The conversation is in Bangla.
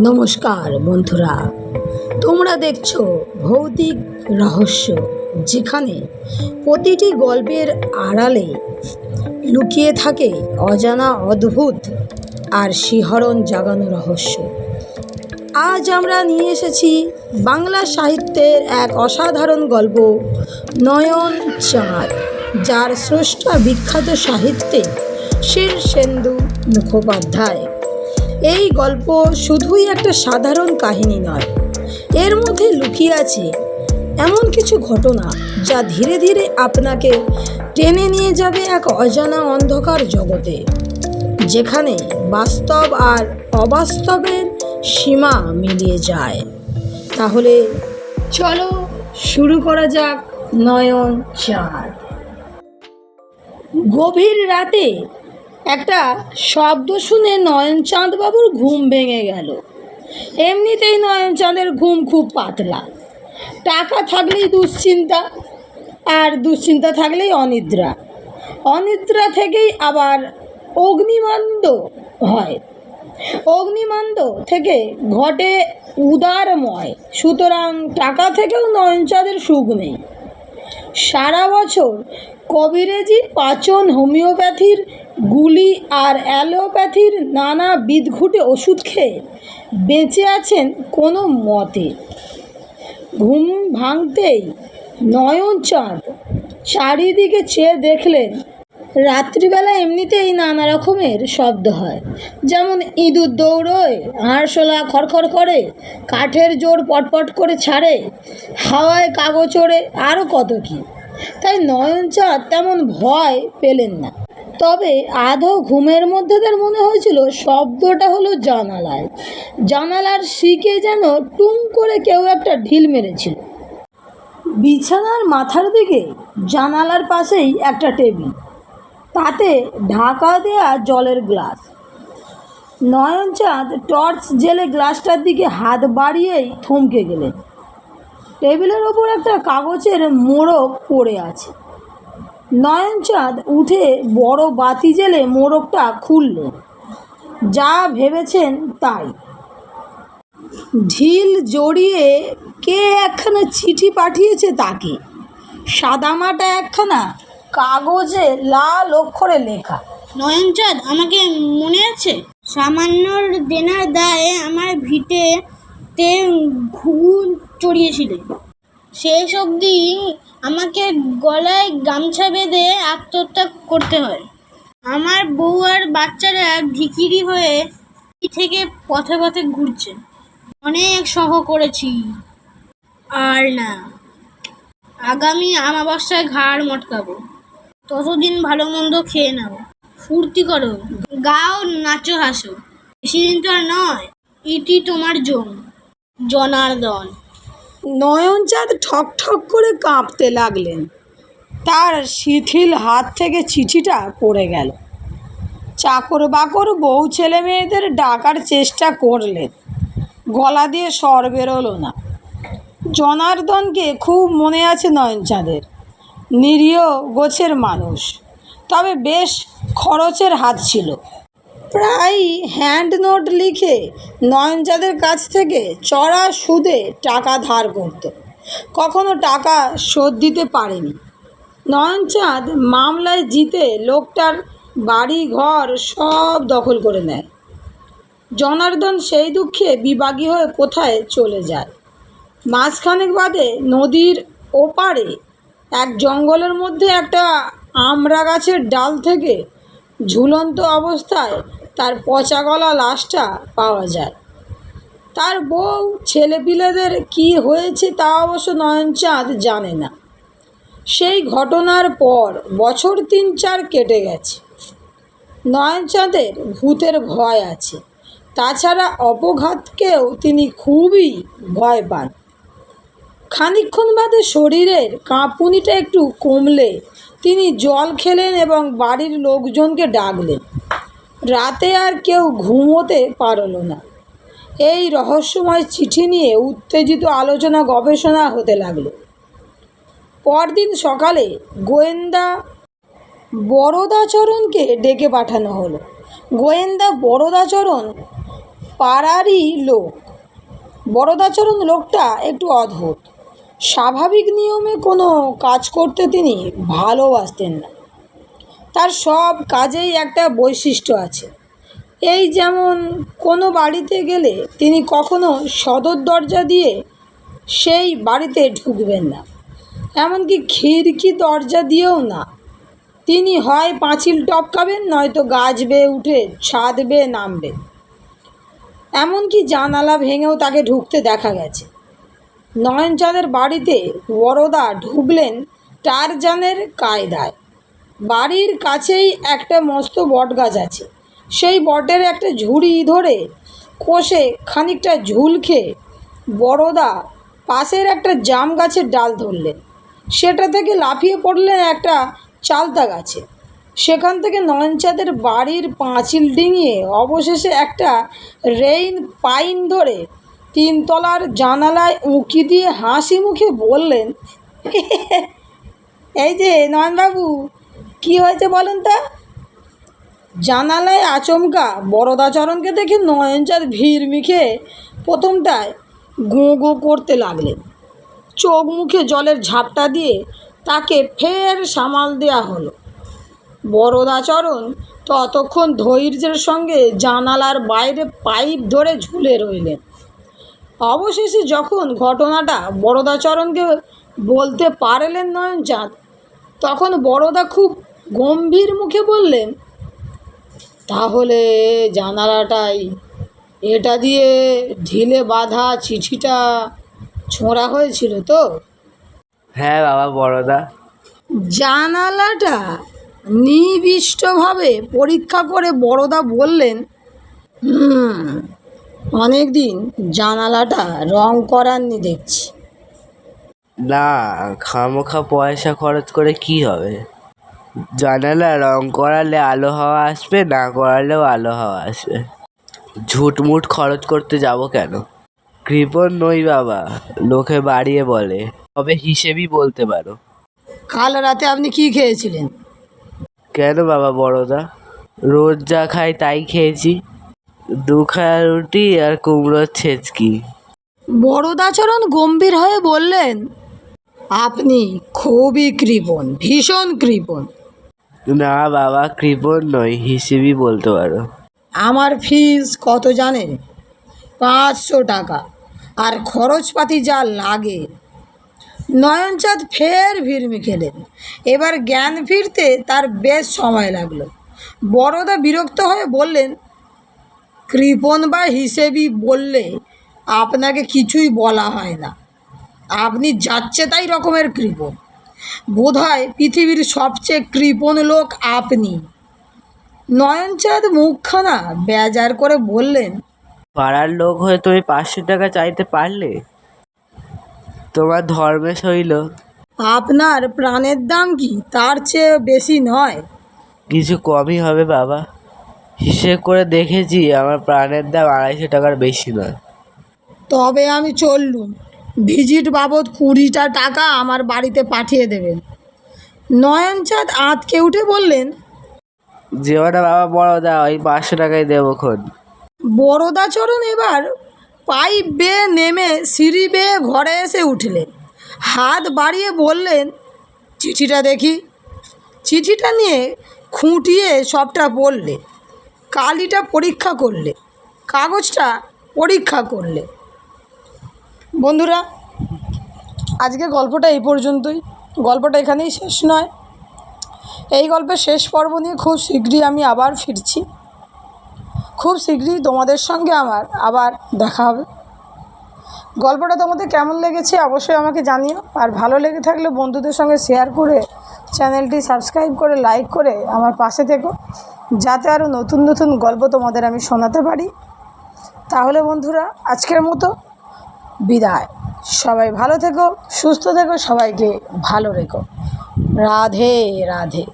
নমস্কার বন্ধুরা, তোমরা দেখছো ভৌতিক রহস্য, যেখানে প্রতিটি গল্পের আড়ালে লুকিয়ে থাকে অজানা অদ্ভুত আর শিহরণ জাগানো রহস্য। আজ আমরা নিয়ে এসেছি বাংলা সাহিত্যের এক অসাধারণ গল্প, নয়ন চাঁদ, যার স্রষ্টা বিখ্যাত সাহিত্যিক শীর্ষেন্দু মুখোপাধ্যায়। এই গল্প শুধুই একটা সাধারণ কাহিনী নয়, এর মধ্যে লুকিয়ে আছে এমন কিছু ঘটনা যা ধীরে ধীরে আপনাকে টেনে নিয়ে যাবে এক অজানা অন্ধকার জগতে, যেখানে বাস্তব আর অবাস্তবের সীমা মিলিয়ে যায়। তাহলে চলো শুরু করা যাক নয়ন চাঁদ। গভীর রাতে একটা শব্দ শুনে নয়নচাঁদ বাবুর ঘুম ভেঙে গেল। এমনিতেই নয়নচাঁদের ঘুম খুব পাতলা। টাকা থাকলেই দুশ্চিন্তা, আর দুশ্চিন্তা থাকলেই অনিদ্রা, অনিদ্রা থেকেই আবার অগ্নিমান্দ হয়, অগ্নিমান্দ থেকে ঘটে উদারময়। সুতরাং টাকা থেকেও নয়নচাঁদের সুখ নেই। সারা বছর কবিরেজি, পাচন, হোমিওপ্যাথির গুলি আর অ্যালোপ্যাথির নানা বিদঘুটে ওষুধ খেয়ে বেঁচে আছেন কোনো মতে। ঘুম ভাঙতেই নয়নচাঁদ চারিদিকে চেয়ে দেখলেন, রাত্রিবেলা এমনিতেই নানা রকমের শব্দ হয়, যেমন ইঁদুর দৌড়োয়, আরশোলা খড়খড় করে, কাঠের জোর পটপট করে ছাড়ে, হাওয়ায় কাগজ ওড়ে, আরও কত কী। তাই নয়নচাঁদ তেমন ভয় পেলেন না। তবে আধো ঘুমের মধ্যে তার মনে হয়েছিল শব্দটা হলো জানালায়, জানালার শিকে যেন টুং করে কেউ একটা ঢিল মেরেছিল। বিছানার মাথার দিকে জানালার পাশেই একটা টেবিল, তাতে ঢাকা দেয়া জলের গ্লাস। নয়নচাঁদ টর্চ জেলে গ্লাসটার দিকে হাত বাড়িয়েই থমকে গেলেন। টেবিলের ওপর একটা কাগজের মোড়ক পড়ে আছে। নয়নচাঁদ উঠে বড় বাতি জেলে মোড়কটা খুললেন। যা ভেবেছেন তাই, ঢিল জড়িয়ে কে একখানা চিঠি পাঠিয়েছে তাকে। সাদামাটা একখানা কাগজে লাল অক্ষরে লেখা। নয়নচাঁদ, আমাকে মনে আছে? সামান্য দেনার দায়ে আমার ভিটেতে ঘুঘু চড়িয়েছিলে। শেষ অবধি আমাকে গলায় গামছা বেঁধে আত্মহত্যা করতে হয়। আমার বউ আর বাচ্চারা ভিখিরি হয়ে থেকে পথে পথে ঘুরছে। অনেক সহ করেছি, আর না। আগামী আমাবস্যায় ঘাড় মটকাবো। ততদিন ভালো মন্দ খেয়ে নাও, ফুর্তি করো, গাও, নাচো, হাসো। বেশি দিন তো আর নয়। ইটি তোমার জনার্দন। নয়নচাঁদ ঠক ঠক করে কাঁপতে লাগলেন। তার শিথিল হাত থেকে চিঠিটা পড়ে গেল। চাকর বাকর, বউ, ছেলে মেয়েদের ডাকার চেষ্টা করলেন, গলা দিয়ে স্বর বেরোলো না। জনার্দনকে খুব মনে আছে নয়নচাঁদের। নিরীহ গোছের মানুষ, তবে বেশ খরচের হাত ছিল। প্রায় হ্যান্ড নোট লিখে নয়নচাঁদের কাছ থেকে চড়া সুদে টাকা ধার করত। কখনো টাকা শোধ দিতে পারেনি। নয়নচাঁদ মামলায় জিতে লোকটার বাড়ি ঘর সব দখল করে নেয়। জনার্দন সেই দুঃখে বিবাগী হয়ে কোথায় চলে যায়। মাসখানেক বাদে নদীর ওপারে এক জঙ্গলের মধ্যে একটা আমড়া গাছের ডাল থেকে ঝুলন্ত অবস্থায় তার পচা গলা লাশটা পাওয়া যায়। তার বউ, ছেলেপিলেদের কি হয়েছে তা অবশ্য নয়নচাঁদ জানে না। সেই ঘটনার পর বছর ৩-৪ কেটে গেছে। নয়নচাঁদের ভূতের ভয় আছে, তাছাড়া অপঘাতকেও তিনি খুবই ভয় পান। খানিকক্ষণ বাদে শরীরের কাঁপুনিটা একটু কমলে তিনি জল খেলেন এবং বাড়ির লোকজনকে ডাকলেন। রাতে আর কেউ ঘুমোতে পারল না। এই রহস্যময় চিঠি নিয়ে উত্তেজিত আলোচনা গবেষণা হতে লাগলো। পরদিন সকালে গোয়েন্দা বরদাচরণকে ডেকে পাঠানো হলো। গোয়েন্দা বরদাচরণ পাড়ারই লোক। বরদাচরণ লোকটা একটু অদ্ভুত। স্বাভাবিক নিয়মে কোনো কাজ করতে তিনি ভালোবাসতেন না। তার সব কাজেই একটা বৈশিষ্ট্য আছে। এই যেমন কোনো বাড়িতে গেলে তিনি কখনো সদর দরজা দিয়ে সেই বাড়িতে ঢুকবেন না, এমনকি খিড়কি দরজা দিয়েও না। তিনি হয় পাঁচিল টপকাবেন, নয়তো গাছ বেয়ে উঠে ছাদ বেয়ে নামবেন। এমনকি জানালা ভেঙেও তাকে ঢুকতে দেখা গেছে। নয়নচাঁদের বাড়িতে বড়দা ঢুকলেন টারজানের কায়দায়। বাড়ির কাছেই একটা মস্ত বটগাছ আছে। সেই বটের একটা ঝুড়ি ধরে কষে খানিকটা ঝুল খেয়ে বড়দা পাশের একটা জাম গাছের ডাল ধরলেন। সেটা থেকে লাফিয়ে পড়লেন একটা চালতা গাছে। সেখান থেকে নয়নচাঁদের বাড়ির পাঁচিল ডিঙিয়ে অবশেষে একটা রেইন পাইন ধরে 3 তলার জানালায় উঁকি দিয়ে হাসি মুখে বললেন, এই যে নয়নবাবু, কী হয়েছে বলুন তা? জানালায় আচমকা বরদাচরণকে দেখে নয়নচাঁদ ভিড় মিখে প্রথমটায় গোঁ গোঁ করতে লাগলেন। চোখ মুখে জলের ঝাপটা দিয়ে তাকে ফের সামাল দেওয়া হলো। বরদাচরণ ততক্ষণ ধৈর্যের সঙ্গে জানালার বাইরে পাইপ ধরে ঝুলে রইলেন। অবশেষে যখন ঘটনাটা বরদাচরণকে বলতে পারলেন নয়নচাঁদ, তখন বড়দা খুব গম্ভীর মুখে বললেন, তাহলে জানালাটাই এটা দিয়ে ঢিলে বাঁধা চিঠিটা ছোঁড়া হয়েছিল তো? হ্যাঁ বাবা বড়দা। জানালাটা নিবিষ্টভাবে পরীক্ষা করে বড়দা বললেন, অনেক দিন জানালাটা রং করাননি দেখছি। না, খামোখা পয়সা খরচ করে কি হবে? জানালা রং করালে আলো হাওয়া আসবে, না করালেও আলো হাওয়া আসবে। ঝুটমুট খরচ করতে যাব কেন? কৃপণ নই বাবা, লোকে বাড়িয়ে বলে, তবে হিসেবই বলতে পারো। কাল রাতে আপনি কি খেয়েছিলেন? কেন বাবা বড়দা? রোজ যা খাই তাই খেয়েছি, 2 খায়া রুটি আর কুমড়োর ছেচকি। বরদাচরণ গম্ভীর হয়ে বললেন, আপনি খুবই কৃপণ, ভীষণ কৃপণ। না বাবা, কৃপণ নই, হিসেবই বলতে পারো। আমার ফিস কত জানেন? 500 টাকা, আর খরচপাতি যা লাগে। নয়নচাঁদ ফের ভিড়মি খেলেন। এবার জ্ঞান ফিরতে তার বেশ সময় লাগলো। বড়দা বিরক্ত হয়ে বললেন, কৃপণ বা হিসেবি বললে আপনাকে কিছুই বলা হয় না। আপনি যাচ্ছে তাই রকমের কৃপণ। বোধহয় পৃথিবীর সবচেয়ে কৃপণ লোক আপনি। নয়নচাঁদ মুখখানা বেজার করে বললেন, পাড়ার লোক হয়ে তুমি 500 টাকা চাইতে পারলে? তোমার ধর্মেশ হইল। আপনার প্রাণের দাম কি তার চেয়ে বেশি নয়? কিছু কমই হবে বাবা। হিসেব করে দেখেছি, আমার প্রাণের দাম 250 টাকার বেশি নয়। তবে আমি চললুম। ভিজিট বাবদ 20টা টাকা আমার বাড়িতে পাঠিয়ে দেবেন। নয়নচাঁদ আঁতকে উঠে বললেন, যেও না বাবা বড়দা, ওই 500 টাকাই দেবো খন। বরদাচরণ এবার পাইপ বেয়ে নেমে সিঁড়ি বেয়ে ঘরে এসে উঠলেন। হাত বাড়িয়ে বললেন, চিঠিটা দেখি। চিঠিটা নিয়ে খুঁটিয়ে সবটা পড়লে, কালিটা পরীক্ষা করলে, কাগজটা পরীক্ষা করলে। বন্ধুরা, আজকে গল্পটা এই পর্যন্তই। গল্পটা এখানেই শেষ নয়। এই গল্পের শেষ পর্ব নিয়ে খুব শীঘ্রই আমি আবার ফিরছি। খুব শীঘ্রই তোমাদের সঙ্গে আমার আবার দেখা হবে। গল্পটা তোমাদের কেমন লেগেছে অবশ্যই আমাকে জানিও। আর ভালো লেগে থাকলে বন্ধুদের সঙ্গে শেয়ার করে, চ্যানেলটি সাবস্ক্রাইব করে, লাইক করে আমার পাশে থেকো, যাতে আরও নতুন নতুন গল্প তোমাদের আমি শোনাতে পারি। তাহলে বন্ধুরা, আজকের মতো বিদায়। সবাই ভালো থেকো, সুস্থ থেকো, সবাইকে ভালো রেখো। রাধে রাধে।